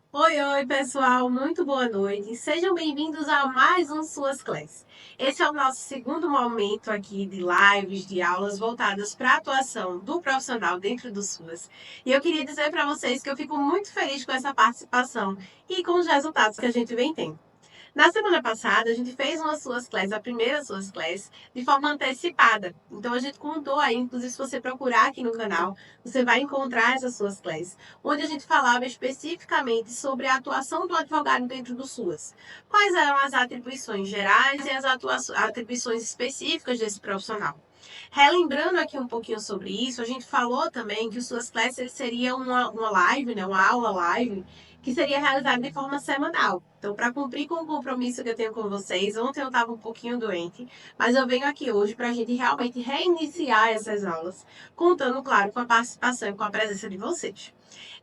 Oi, pessoal, muito boa noite. Sejam bem-vindos a mais um Suas Class. Esse é o nosso segundo momento aqui de lives, de aulas voltadas para a atuação do profissional dentro do SUAS. E eu queria dizer para vocês que eu fico muito feliz com essa participação e com os resultados que a gente vem tendo. Na semana passada, a gente fez uma suas class, a primeira suas class, de forma antecipada. Então, a gente contou aí, inclusive, se você procurar aqui no canal, você vai encontrar essas suas class, onde a gente falava especificamente sobre a atuação do advogado dentro do SUAS. Quais eram as atribuições gerais e as atribuições específicas desse profissional. Relembrando aqui um pouquinho sobre isso, a gente falou também que o Suas Class seria uma live, né, uma aula live, que seria realizada de forma semanal. Então, para cumprir com o compromisso que eu tenho com vocês, ontem eu estava um pouquinho doente, mas eu venho aqui hoje para a gente realmente reiniciar essas aulas, contando, claro, com a participação e com a presença de vocês.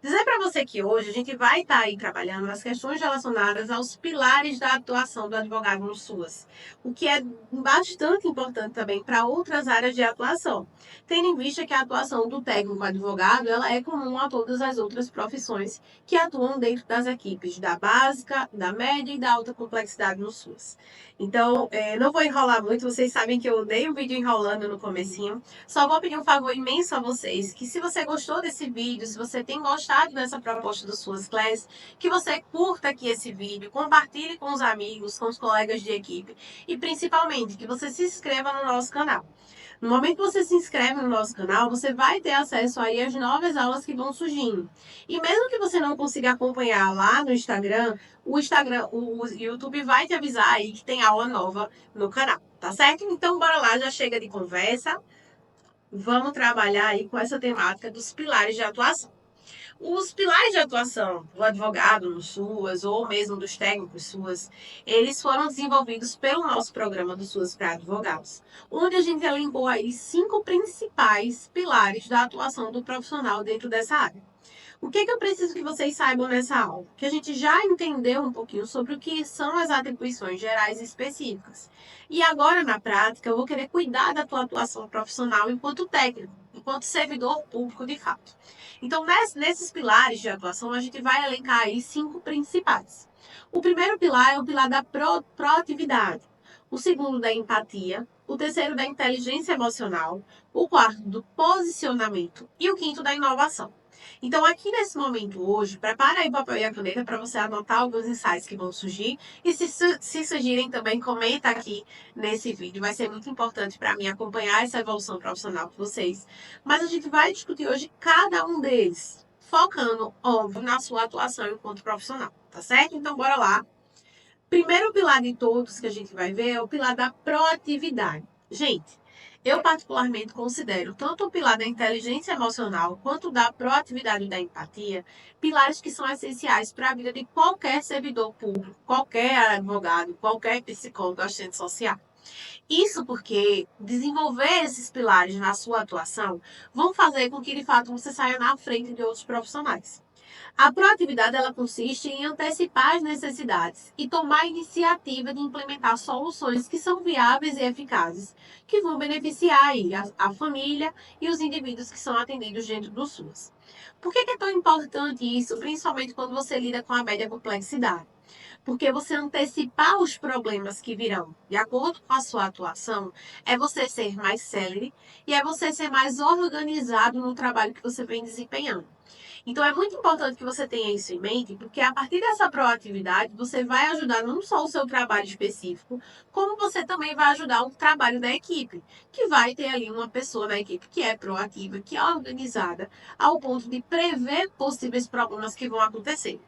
Dizer para você que hoje a gente vai estar aí trabalhando as questões relacionadas aos pilares da atuação do advogado no SUAS, o que é bastante importante também para outras áreas de atuação, tendo em vista que a atuação do técnico advogado ela é comum a todas as outras profissões que atuam dentro das equipes da básica, da média e da alta complexidade no SUAS. Então, não vou enrolar muito, vocês sabem que eu odeio o vídeo enrolando no comecinho, só vou pedir um favor imenso a vocês, que se você gostou desse vídeo, se você tem gostado dessa proposta do Suas Class, que você curta aqui esse vídeo, compartilhe com os amigos, com os colegas de equipe e principalmente que você se inscreva no nosso canal. No momento que você se inscreve no nosso canal, você vai ter acesso aí às novas aulas que vão surgindo. E mesmo que você não consiga acompanhar lá no Instagram, o YouTube vai te avisar aí que tem aula nova no canal, tá certo? Então bora lá, já chega de conversa. Vamos trabalhar aí com essa temática dos pilares de atuação. Os pilares de atuação do advogado no SUAS ou mesmo dos técnicos SUAS, eles foram desenvolvidos pelo nosso programa do SUAS para advogados, onde a gente elencou aí 5 principais pilares da atuação do profissional dentro dessa área. O que eu preciso que vocês saibam nessa aula? Que a gente já entendeu um pouquinho sobre o que são as atribuições gerais específicas. E agora, na prática, eu vou querer cuidar da tua atuação profissional enquanto técnico, enquanto servidor público de fato. Então, nesses pilares de atuação, a gente vai elencar aí 5 principais. O primeiro pilar é o pilar da proatividade. O segundo, da empatia. O terceiro, da inteligência emocional. O quarto, do posicionamento. E o quinto, da inovação. Então, aqui nesse momento hoje, prepara aí o papel e a caneta para você anotar alguns insights que vão surgir. E se surgirem também, comenta aqui nesse vídeo. Vai ser muito importante para mim acompanhar essa evolução profissional com vocês. Mas a gente vai discutir hoje cada um deles, focando, óbvio, na sua atuação enquanto profissional, tá certo? Então, bora lá. Primeiro pilar de todos que a gente vai ver é o pilar da proatividade. Gente, eu particularmente considero tanto o pilar da inteligência emocional quanto da proatividade e da empatia pilares que são essenciais para a vida de qualquer servidor público, qualquer advogado, qualquer psicólogo, assistente social. Isso porque desenvolver esses pilares na sua atuação vão fazer com que de fato você saia na frente de outros profissionais. A proatividade ela consiste em antecipar as necessidades e tomar a iniciativa de implementar soluções que são viáveis e eficazes, que vão beneficiar aí a família e os indivíduos que são atendidos dentro do SUS. Por que é tão importante isso, principalmente quando você lida com a média complexidade? Porque você antecipar os problemas que virão de acordo com a sua atuação é você ser mais célere e é você ser mais organizado no trabalho que você vem desempenhando. Então é muito importante que você tenha isso em mente, porque a partir dessa proatividade você vai ajudar não só o seu trabalho específico, como você também vai ajudar o trabalho da equipe, que vai ter ali uma pessoa na equipe que é proativa, que é organizada, ao ponto de prever possíveis problemas que vão acontecer.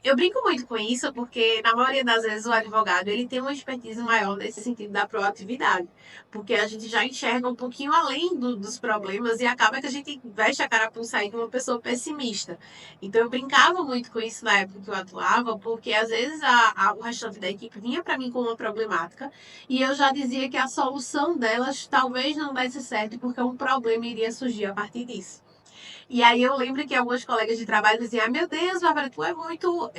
Eu brinco muito com isso porque, na maioria das vezes, o advogado ele tem uma expertise maior nesse sentido da proatividade, porque a gente já enxerga um pouquinho além dos problemas e acaba que a gente veste a carapuça aí de uma pessoa pessimista. Então, eu brincava muito com isso na época que eu atuava, porque às vezes o restante da equipe vinha para mim com uma problemática e eu já dizia que a solução delas talvez não desse certo porque um problema iria surgir a partir disso. E aí eu lembro que algumas colegas de trabalho diziam, ah, meu Deus, Bárbara, tu é muito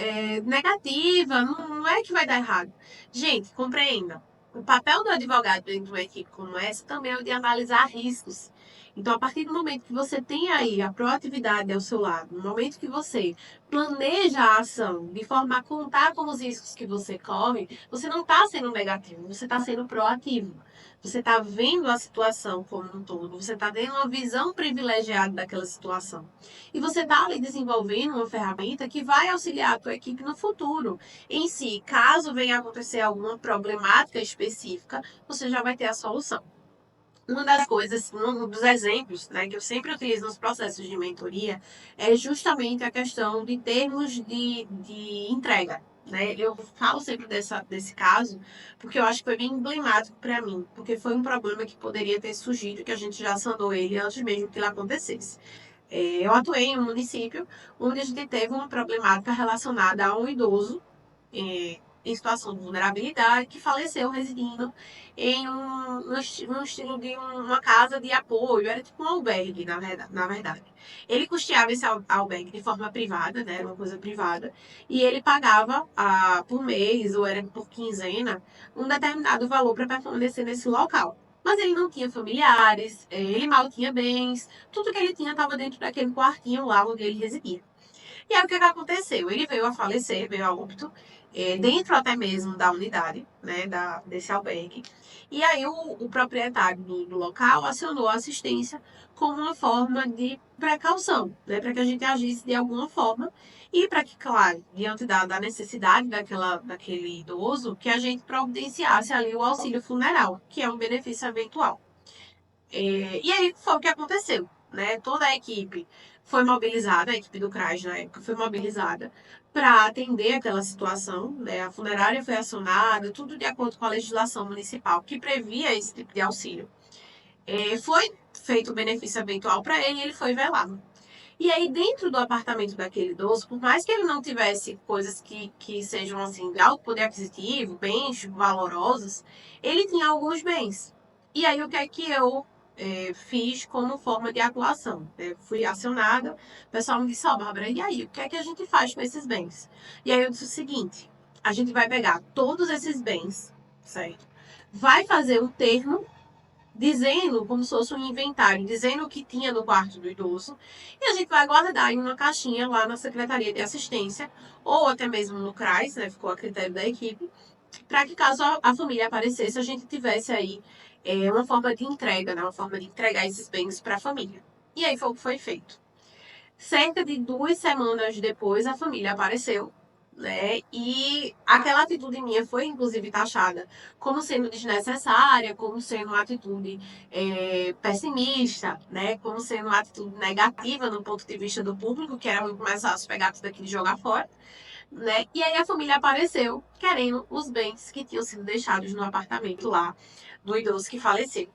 negativa, não é que vai dar errado. Gente, compreenda. O papel do advogado dentro de uma equipe como essa também é o de analisar riscos. Então, a partir do momento que você tem aí a proatividade ao seu lado, no momento que você planeja a ação de forma a contar com os riscos que você corre, você não está sendo negativo, você está sendo proativo. Você está vendo a situação como um todo, você está tendo uma visão privilegiada daquela situação. E você está ali desenvolvendo uma ferramenta que vai auxiliar a tua equipe no futuro. Em si, caso venha acontecer alguma problemática específica, você já vai ter a solução. Uma das coisas, um dos exemplos, né, que eu sempre utilizo nos processos de mentoria é justamente a questão de termos de entrega. Né? Eu falo sempre desse caso, porque eu acho que foi bem emblemático para mim, porque foi um problema que poderia ter surgido, que a gente já sanou ele antes mesmo que ele acontecesse. Eu atuei em um município onde a gente teve uma problemática relacionada a um idoso em situação de vulnerabilidade que faleceu residindo em um estilo de uma casa de apoio, era tipo um albergue, na verdade. Ele custeava esse albergue de forma privada, né, era uma coisa privada, e ele pagava por mês, ou era por quinzena, um determinado valor para permanecer nesse local. Mas ele não tinha familiares, ele mal tinha bens, tudo que ele tinha estava dentro daquele quartinho lá onde ele residia. E aí o que aconteceu? Ele veio a falecer, veio a óbito, dentro até mesmo da unidade, né, desse albergue. E aí o proprietário do local acionou a assistência como uma forma de precaução, né, para que a gente agisse de alguma forma e para que, claro, diante da necessidade daquele idoso, que a gente providenciasse ali o auxílio funeral, que é um benefício eventual. E aí foi o que aconteceu, né? Toda a equipe foi mobilizada, a equipe do CRAS na época foi mobilizada para atender aquela situação, né? A funerária foi acionada, tudo de acordo com a legislação municipal que previa esse tipo de auxílio. Foi feito o benefício eventual para ele e ele foi velado. E aí, dentro do apartamento daquele idoso, por mais que ele não tivesse coisas que sejam assim, de alto poder aquisitivo, bens valorosos, ele tinha alguns bens. E aí, o que é que eu fiz como forma de atuação? Fui acionada, o pessoal me disse: Ó, Bárbara, e aí, o que é que a gente faz com esses bens? E aí, eu disse o seguinte: a gente vai pegar todos esses bens, certo? Vai fazer um termo dizendo, como se fosse um inventário, dizendo o que tinha no quarto do idoso, e a gente vai guardar em uma caixinha lá na Secretaria de Assistência, ou até mesmo no CRAS, né, ficou a critério da equipe, para que caso a família aparecesse, a gente tivesse aí uma forma de entrega, né, uma forma de entregar esses bens para a família. E aí foi o que foi feito. Cerca de 2 semanas depois, a família apareceu, né? E aquela atitude minha foi, inclusive, taxada como sendo desnecessária, como sendo uma atitude pessimista, né? Como sendo uma atitude negativa no ponto de vista do público, que era muito mais fácil pegar tudo aquilo e jogar fora, né? E aí a família apareceu querendo os bens que tinham sido deixados no apartamento lá do idoso que faleceu.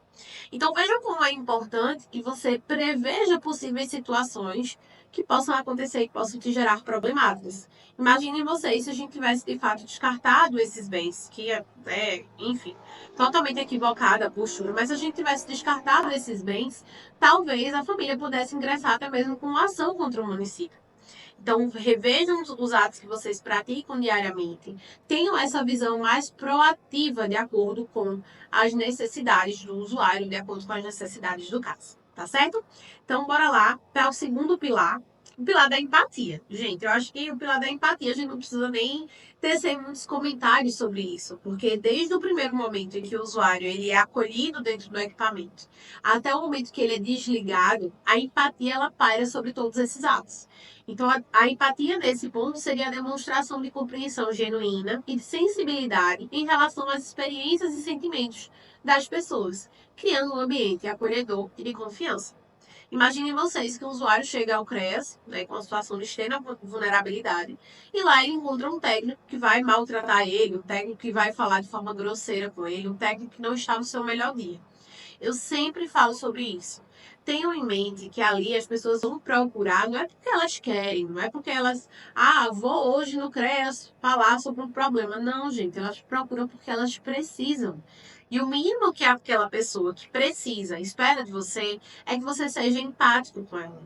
Então veja como é importante que você preveja possíveis situações que possam acontecer, que possam te gerar problemáticas. Imaginem vocês se a gente tivesse de fato descartado esses bens, que enfim, totalmente equivocada a postura, mas se a gente tivesse descartado esses bens, talvez a família pudesse ingressar até mesmo com uma ação contra o município. Então, revejam os atos que vocês praticam diariamente. Tenham essa visão mais proativa de acordo com as necessidades do usuário, de acordo com as necessidades do caso. Tá certo? Então, bora lá para o segundo pilar, o pilar da empatia. Gente, eu acho que o pilar da empatia a gente não precisa nem tecer muitos comentários sobre isso, porque desde o primeiro momento em que o usuário ele é acolhido dentro do equipamento, até o momento que ele é desligado, a empatia ela paira sobre todos esses atos. Então, a empatia nesse ponto seria a demonstração de compreensão genuína e de sensibilidade em relação às experiências e sentimentos das pessoas, criando um ambiente acolhedor e de confiança. Imaginem vocês que o usuário chega ao CREAS, né, com uma situação de extrema vulnerabilidade, e lá ele encontra um técnico que vai maltratar ele, um técnico que vai falar de forma grosseira com ele, um técnico que não está no seu melhor dia. Eu sempre falo sobre isso. Tenham em mente que ali as pessoas vão procurar, não é porque elas querem, não é porque elas, vou hoje no CREAS falar sobre um problema. Não, gente, elas procuram porque elas precisam. E o mínimo que aquela pessoa que precisa espera de você é que você seja empático com ela.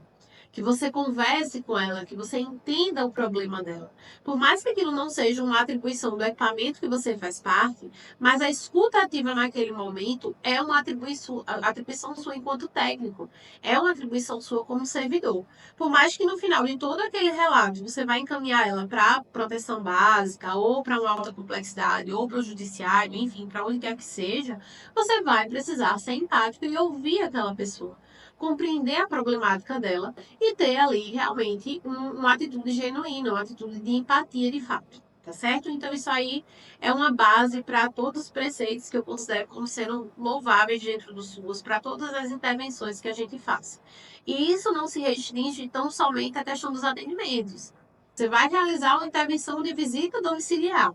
que você converse com ela, que você entenda o problema dela. Por mais que aquilo não seja uma atribuição do equipamento que você faz parte, mas a escuta ativa naquele momento é uma atribuição sua enquanto técnico, é uma atribuição sua como servidor. Por mais que no final de todo aquele relato você vai encaminhar ela para proteção básica, ou para uma alta complexidade, ou para o judiciário, enfim, para onde quer que seja, você vai precisar ser empático e ouvir aquela pessoa, compreender a problemática dela e ter ali realmente uma atitude genuína, uma atitude de empatia de fato, tá certo? Então isso aí é uma base para todos os preceitos que eu considero como sendo louváveis dentro do SUS, para todas as intervenções que a gente faz. E isso não se restringe tão somente à questão dos atendimentos. Você vai realizar uma intervenção de visita domiciliar.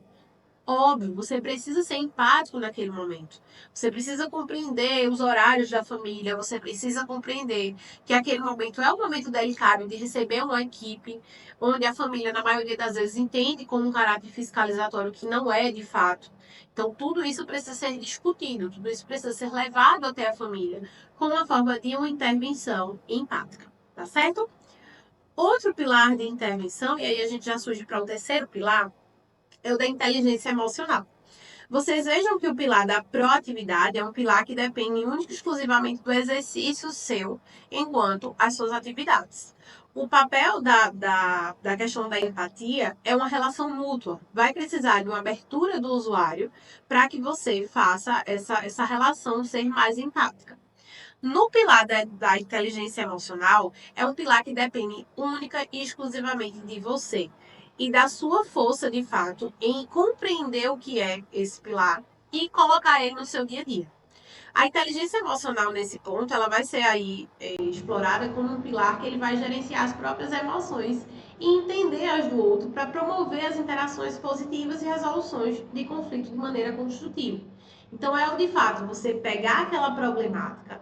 Óbvio, você precisa ser empático naquele momento. Você precisa compreender os horários da família, você precisa compreender que aquele momento é um momento delicado de receber uma equipe, onde a família, na maioria das vezes, entende como um caráter fiscalizatório que não é de fato. Então, tudo isso precisa ser discutido, tudo isso precisa ser levado até a família, como uma forma de uma intervenção empática, tá certo? Outro pilar de intervenção, e aí a gente já surge para o terceiro pilar, é o da inteligência emocional. Vocês vejam que o pilar da proatividade é um pilar que depende única e exclusivamente do exercício seu enquanto as suas atividades. O papel da questão da empatia é uma relação mútua. Vai precisar de uma abertura do usuário para que você faça essa relação ser mais empática. No pilar da inteligência emocional, é um pilar que depende única e exclusivamente de você e da sua força, de fato, em compreender o que é esse pilar e colocar ele no seu dia a dia. A inteligência emocional, nesse ponto, ela vai ser aí explorada como um pilar que ele vai gerenciar as próprias emoções e entender as do outro para promover as interações positivas e resoluções de conflito de maneira construtiva. Então, é o de fato você pegar aquela problemática,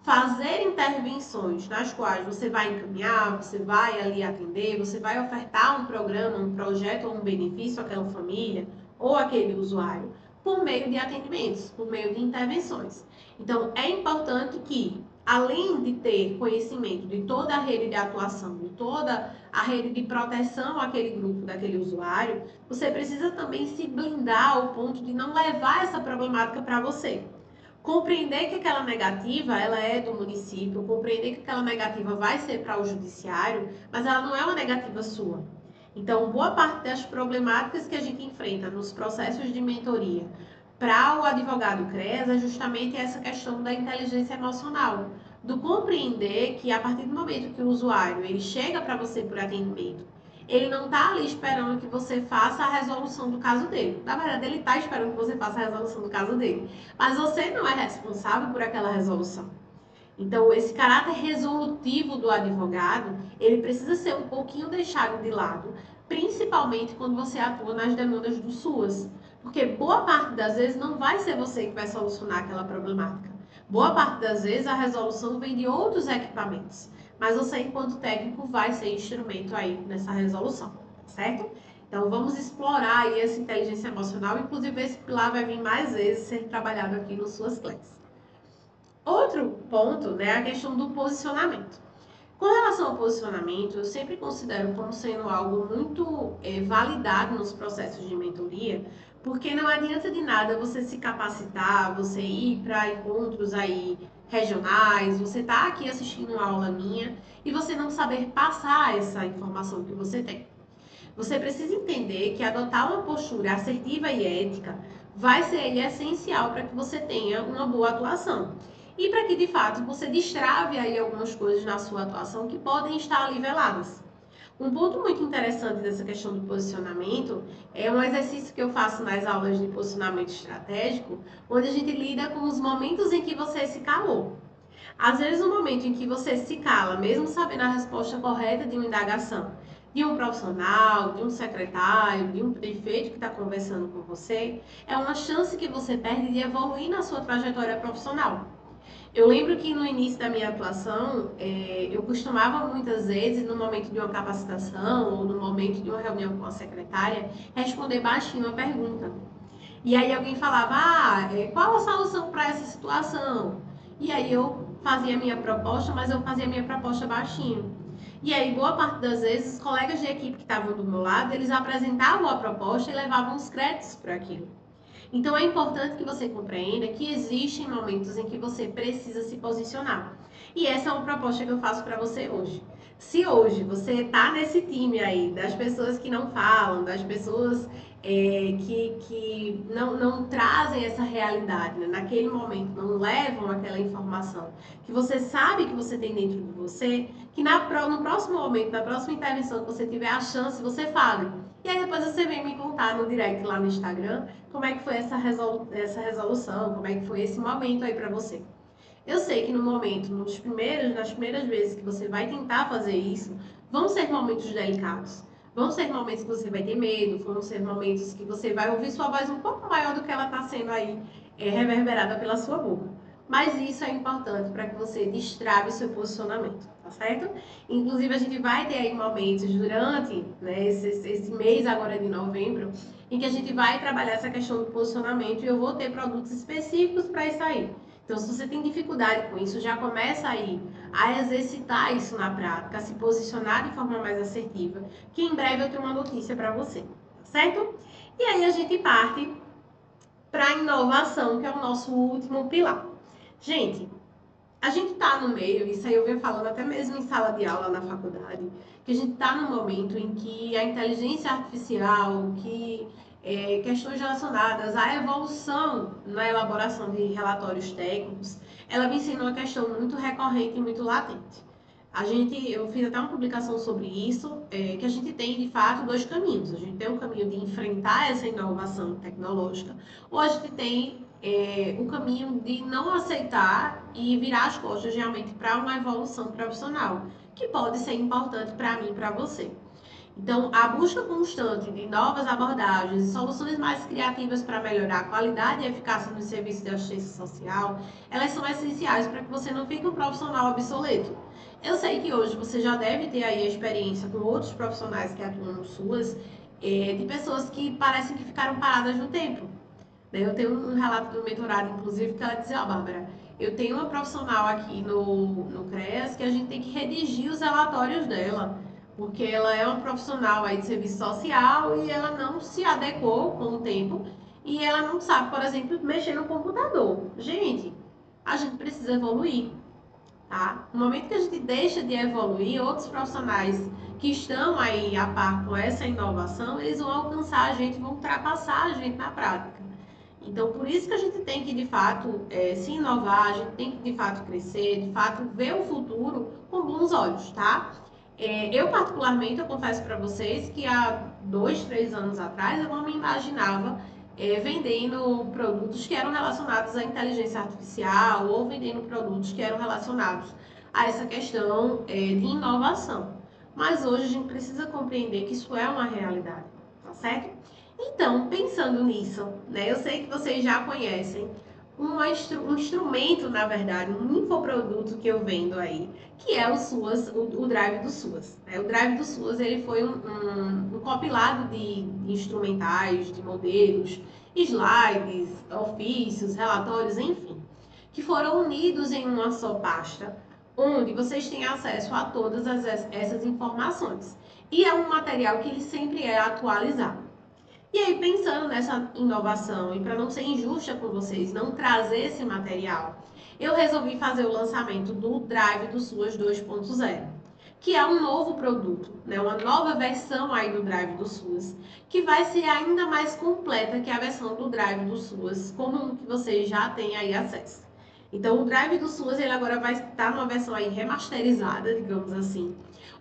fazer intervenções nas quais você vai encaminhar, você vai ali atender, você vai ofertar um programa, um projeto ou um benefício àquela família ou àquele usuário por meio de atendimentos, por meio de intervenções. Então, é importante que, além de ter conhecimento de toda a rede de atuação, de toda a rede de proteção àquele grupo, daquele usuário, você precisa também se blindar ao ponto de não levar essa problemática para você. Compreender que aquela negativa ela é do município, compreender que aquela negativa vai ser para o judiciário, mas ela não é uma negativa sua. Então, boa parte das problemáticas que a gente enfrenta nos processos de mentoria para o advogado CREAS é justamente essa questão da inteligência emocional, do compreender que a partir do momento que o usuário ele chega para você por atendimento, ele não está ali esperando que você faça a resolução do caso dele. Na verdade, ele está esperando que você faça a resolução do caso dele. Mas você não é responsável por aquela resolução. Então, esse caráter resolutivo do advogado, ele precisa ser um pouquinho deixado de lado, principalmente quando você atua nas demandas do SUAS. Porque boa parte das vezes não vai ser você que vai solucionar aquela problemática. Boa parte das vezes a resolução vem de outros equipamentos. Mas você, enquanto técnico, vai ser instrumento aí nessa resolução, certo? Então, vamos explorar aí essa inteligência emocional. Inclusive, esse pilar vai vir mais vezes ser trabalhado aqui nas suas classes. Outro ponto, né, é a questão do posicionamento. Com relação ao posicionamento, eu sempre considero como sendo algo muito validado nos processos de mentoria, porque não adianta de nada você se capacitar, você ir para encontros aí regionais, você tá aqui assistindo uma aula minha e você não saber passar essa informação que você tem. Você precisa entender que adotar uma postura assertiva e ética vai ser essencial para que você tenha uma boa atuação. E para que, de fato, você destrave aí algumas coisas na sua atuação que podem estar ali veladas. Um ponto muito interessante dessa questão do posicionamento é um exercício que eu faço nas aulas de posicionamento estratégico, onde a gente lida com os momentos em que você se calou. Às vezes, o momento em que você se cala, mesmo sabendo a resposta correta de uma indagação, de um profissional, de um secretário, de um prefeito que está conversando com você, é uma chance que você perde de evoluir na sua trajetória profissional. Eu lembro que no início da minha atuação, eu costumava muitas vezes, no momento de uma capacitação ou no momento de uma reunião com a secretária, responder baixinho a pergunta. E aí alguém falava, qual a solução para essa situação? E aí eu fazia a minha proposta, mas eu fazia a minha proposta baixinho. E aí, boa parte das vezes, os colegas de equipe que estavam do meu lado, eles apresentavam a proposta e levavam os créditos para aquilo. Então é importante que você compreenda que existem momentos em que você precisa se posicionar. E essa é uma proposta que eu faço para você hoje. Se hoje você está nesse time aí das pessoas que não falam, das pessoas que não trazem essa realidade, né? Naquele momento não levam aquela informação que você sabe que você tem dentro de você, que no próximo momento, na próxima intervenção que você tiver a chance, você fale. E aí depois você vem me contar no direct lá no Instagram como é que foi essa resolução, como é que foi esse momento aí para você. Eu sei que no momento, nas primeiras vezes que você vai tentar fazer isso, vão ser momentos delicados. Vão ser momentos que você vai ter medo, vão ser momentos que você vai ouvir sua voz um pouco maior do que ela está sendo aí reverberada pela sua boca. Mas isso é importante para que você destrave o seu posicionamento, tá certo? Inclusive, a gente vai ter aí momentos durante, né, esse mês agora de novembro, em que a gente vai trabalhar essa questão do posicionamento e eu vou ter produtos específicos para isso aí. Então, se você tem dificuldade com isso, já começa aí a exercitar isso na prática, a se posicionar de forma mais assertiva, que em breve eu tenho uma notícia para você, tá certo? E aí a gente parte para a inovação, que é o nosso último pilar. Gente, a gente está no meio, isso aí eu venho falando até mesmo em sala de aula na faculdade, que a gente está num momento em que a inteligência artificial, que questões relacionadas à evolução na elaboração de relatórios técnicos, ela vem sendo uma questão muito recorrente e muito latente. Eu fiz até uma publicação sobre isso, que a gente tem de fato dois caminhos. A gente tem um caminho de enfrentar essa inovação tecnológica, ou a gente tem o caminho de não aceitar e virar as costas realmente para uma evolução profissional, que pode ser importante para mim e para você. Então, a busca constante de novas abordagens e soluções mais criativas para melhorar a qualidade e a eficácia dos serviços de assistência social, elas são essenciais para que você não fique um profissional obsoleto. Eu sei que hoje você já deve ter aí a experiência com outros profissionais que atuam no SUAS, de pessoas que parecem que ficaram paradas no tempo. Eu tenho um relato do mentorado, inclusive, que ela dizia, ó, Bárbara, eu tenho uma profissional aqui no CREAS que a gente tem que redigir os relatórios dela, porque ela é uma profissional aí de serviço social e ela não se adequou com o tempo e ela não sabe, por exemplo, mexer no computador. Gente, a gente precisa evoluir, tá? No momento que a gente deixa de evoluir, outros profissionais que estão aí a par com essa inovação, eles vão alcançar a gente, vão ultrapassar a gente na prática. Então, por isso que a gente tem que, de fato, se inovar, a gente tem que, de fato, crescer, de fato, ver o futuro com bons olhos, tá? Eu, particularmente, eu confesso para vocês que há 2, 3 anos atrás eu não me imaginava vendendo produtos que eram relacionados à inteligência artificial ou vendendo produtos que eram relacionados a essa questão de inovação. Mas hoje a gente precisa compreender que isso é uma realidade, tá certo? Então, pensando nisso, né, eu sei que vocês já conhecem um instrumento, na verdade, um infoproduto que eu vendo aí, que é o SUAS, o Drive do SUAS. O Drive do SUAS ele foi um compilado de instrumentais, de modelos, slides, ofícios, relatórios, enfim, que foram unidos em uma só pasta, onde vocês têm acesso a todas essas informações. E é um material que ele sempre é atualizado. E aí, pensando nessa inovação e para não ser injusta com vocês, não trazer esse material, eu resolvi fazer o lançamento do Drive do SUAS 2.0, que é um novo produto, né? Uma nova versão aí do Drive do SUAS, que vai ser ainda mais completa que a versão do Drive do SUAS comum que vocês já têm aí acesso. Então, o Drive do SUAS ele agora vai estar numa versão aí remasterizada, digamos assim,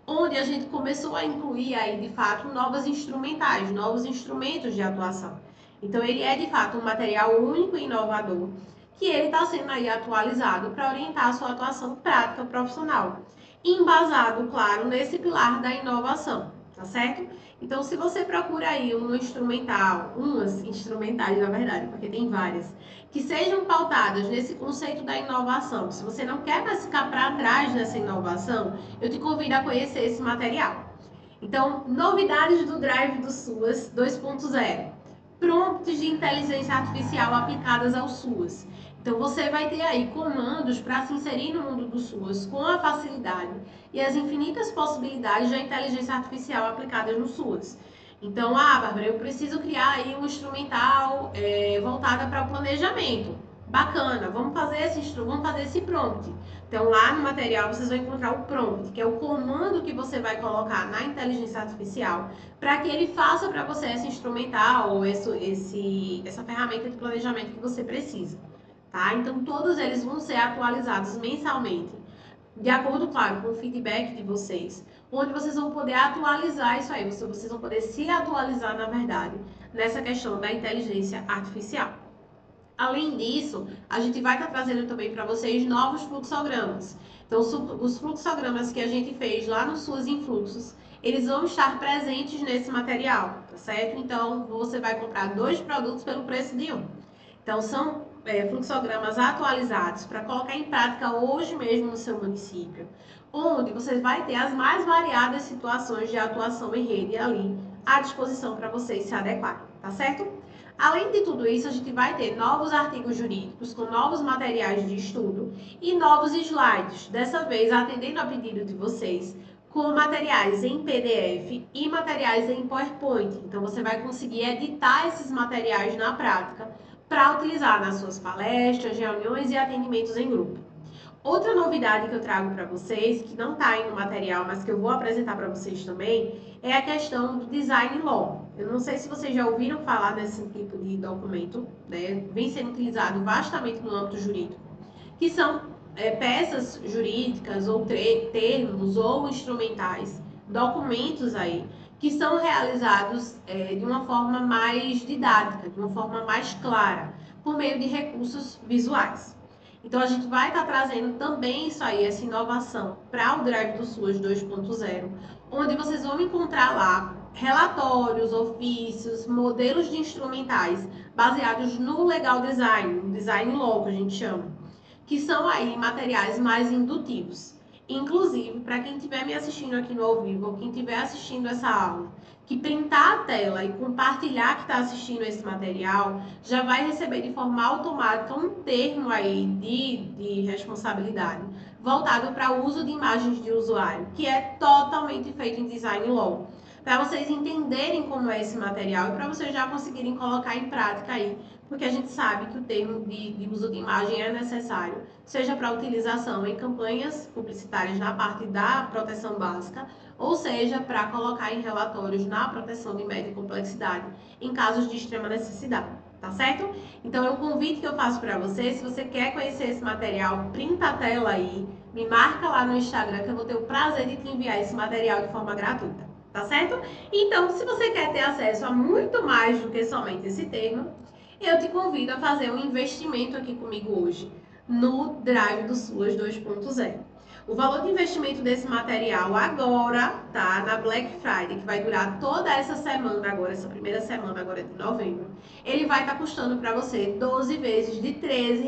onde a gente começou a incluir aí, de fato, novos instrumentais, novos instrumentos de atuação. Então, ele é, de fato, um material único e inovador, que ele está sendo aí atualizado para orientar a sua atuação prática profissional, embasado, claro, nesse pilar da inovação, tá certo? Então, se você procura aí um instrumental, umas instrumentais, na verdade, porque tem várias, que sejam pautadas nesse conceito da inovação, se você não quer mais ficar para trás nessa inovação, eu te convido a conhecer esse material. Então, novidades do Drive do SUAS 2.0. Prompts de inteligência artificial aplicadas ao SUAS. Então você vai ter aí comandos para se inserir no mundo do SUAS com a facilidade e as infinitas possibilidades da inteligência artificial aplicadas no SUAS. Então, Bárbara, eu preciso criar aí um instrumental voltada para o planejamento. Bacana, vamos fazer esse prompt. Então, lá no material vocês vão encontrar o prompt, que é o comando que você vai colocar na inteligência artificial para que ele faça para você esse instrumental ou essa ferramenta de planejamento que você precisa. Tá? Então, todos eles vão ser atualizados mensalmente, de acordo, claro, com o feedback de vocês, onde vocês vão poder atualizar isso aí, vocês vão poder se atualizar, na verdade, nessa questão da inteligência artificial. Além disso, a gente vai estar trazendo também para vocês novos fluxogramas. Então, os fluxogramas que a gente fez lá nos SUAS em Fluxos, eles vão estar presentes nesse material, tá certo? Então, você vai comprar 2 produtos pelo preço de um. Então, são fluxogramas atualizados para colocar em prática hoje mesmo no seu município, onde você vai ter as mais variadas situações de atuação em rede ali à disposição para vocês se adequarem, tá certo? Além de tudo isso, a gente vai ter novos artigos jurídicos com novos materiais de estudo e novos slides, dessa vez atendendo a pedido de vocês, com materiais em PDF e materiais em PowerPoint. Então, você vai conseguir editar esses materiais na prática para utilizar nas suas palestras, reuniões e atendimentos em grupo. Outra novidade que eu trago para vocês, que não está aí no material, mas que eu vou apresentar para vocês também, é a questão do Design Law. Eu não sei se vocês já ouviram falar desse tipo de documento, né? Vem sendo utilizado vastamente no âmbito jurídico, que são peças jurídicas ou termos ou instrumentais, documentos aí, que são realizados de uma forma mais didática, de uma forma mais clara, por meio de recursos visuais. Então, a gente vai estar trazendo também isso aí, essa inovação, para o Drive do SUAS 2.0, onde vocês vão encontrar lá relatórios, ofícios, modelos de instrumentais baseados no legal design, no design law que a gente chama, que são aí materiais mais indutivos. Inclusive, para quem estiver me assistindo aqui no ao vivo, ou quem estiver assistindo essa aula, que printar a tela e compartilhar que está assistindo esse material, já vai receber de forma automática um termo aí de responsabilidade, voltado para o uso de imagens de usuário, que é totalmente feito em Design Law, para vocês entenderem como é esse material e para vocês já conseguirem colocar em prática aí, porque a gente sabe que o termo de uso de imagem é necessário, seja para utilização em campanhas publicitárias na parte da proteção básica, ou seja, para colocar em relatórios na proteção de média complexidade, em casos de extrema necessidade, tá certo? Então, é um convite que eu faço para você, se você quer conhecer esse material, printa a tela aí, me marca lá no Instagram, que eu vou ter o prazer de te enviar esse material de forma gratuita, tá certo? Então, se você quer ter acesso a muito mais do que somente esse termo, eu te convido a fazer um investimento aqui comigo hoje no Drive do SUAS 2.0. O valor de investimento desse material agora, tá? Na Black Friday, que vai durar toda essa semana agora, essa primeira semana agora de novembro, ele vai estar custando para você 12 vezes de R$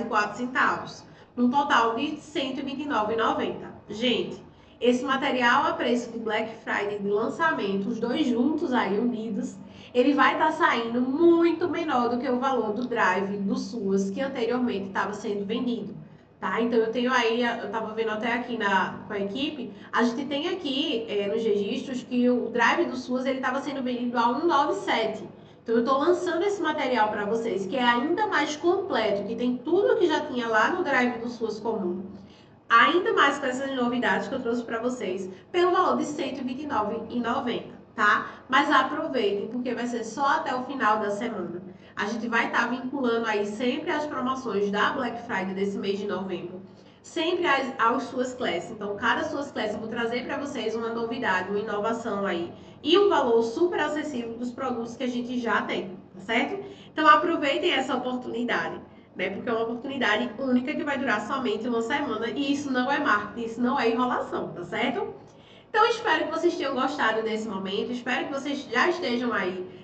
13,04, num total de R$ 129,90. Gente, esse material a preço de Black Friday de lançamento, os dois juntos aí unidos, ele vai estar saindo muito menor do que o valor do Drive do SUAS que anteriormente estava sendo vendido. Tá? Então, eu tenho aí, eu estava vendo até aqui com a equipe, a gente tem aqui nos registros que o Drive do SUAS estava sendo vendido a 197. Então, eu estou lançando esse material para vocês, que é ainda mais completo, que tem tudo que já tinha lá no Drive do SUAS comum, ainda mais com essas novidades que eu trouxe para vocês, pelo valor de R$ 129,90. Tá? Mas aproveitem, porque vai ser só até o final da semana. A gente vai estar vinculando aí sempre as promoções da Black Friday desse mês de novembro, sempre aos suas classes. Então, cada suas classes eu vou trazer para vocês uma novidade, uma inovação aí e um valor super acessível dos produtos que a gente já tem, tá certo? Então, aproveitem essa oportunidade, né? Porque é uma oportunidade única que vai durar somente uma semana e isso não é marketing, isso não é enrolação, tá certo? Então, espero que vocês tenham gostado desse momento, espero que vocês já estejam aí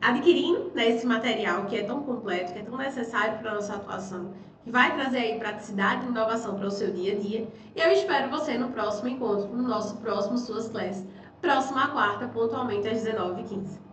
adquirindo, né, esse material que é tão completo, que é tão necessário para a nossa atuação, que vai trazer aí praticidade e inovação para o seu dia a dia. E eu espero você no próximo encontro, no nosso próximo Suas Class, próxima quarta, pontualmente às 19h15.